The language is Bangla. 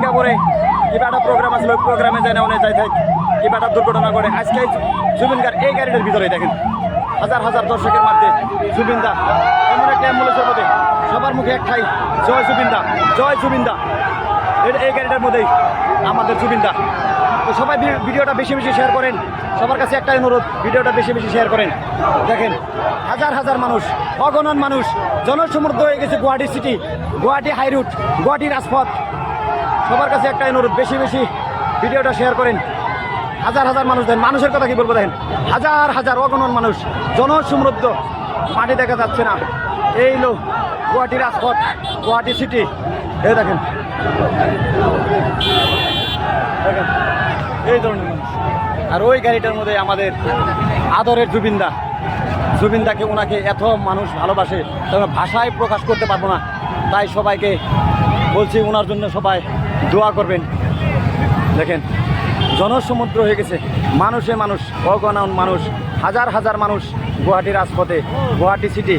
সিঙ্গাপুরে কিবা একটা প্রোগ্রাম আসলে ওই প্রোগ্রামে যায় না অনেক যাই থাকে কিবা একটা দুর্ঘটনা করে আজকে জুবিন গার্গ এই গাড়িটার ভিতরে দেখেন হাজার হাজার দর্শকের মধ্যে জুবিন দা এমন একটা অ্যাম্বুলেন্সের মধ্যে সবার মুখে একটাই জয় জুবিন দা জয় জুবিন দা। এই গাড়িটার মধ্যেই আমাদের জুবিন দা। তো সবাই ভিডিওটা বেশি বেশি শেয়ার করেন, সবার কাছে একটাই অনুরোধ ভিডিওটা বেশি বেশি শেয়ার করেন। দেখেন হাজার হাজার মানুষ, অগণন মানুষ, জনসমৃদ্ধ হয়ে গেছে গুয়াহাটি সিটি, গুয়াহাটি হাইরুট, গুয়াহাটি রাজপথ। সবার কাছে একটাই অনুরোধ বেশি বেশি ভিডিওটা শেয়ার করেন। হাজার হাজার মানুষ দেখেন, মানুষের কথা কি বলবো দেখেন, হাজার হাজার অগণন মানুষ, জনসমৃদ্ধ, মাটি দেখা যাচ্ছে না। এই লো গুয়াহাটি রাজপথ, গুয়াহাটি সিটি। এই দেখেন দেখেন এই ধরনের মানুষ। আর ওই গাড়িটার মধ্যে আমাদের আদরের জুবিনদা, জুবিনদাকে ওনাকে এত মানুষ ভালোবাসে তবে ভাষায় প্রকাশ করতে পারবো না। তাই সবাইকে বলছি ওনার জন্য সবাই দোয়া করবেন। দেখেন জনসমুদ্র হয়ে গেছে, মানুষে মানুষ, অগণন মানুষ, হাজার হাজার মানুষ গুয়াহাটি রাজপথে, গুয়াহাটি সিটি।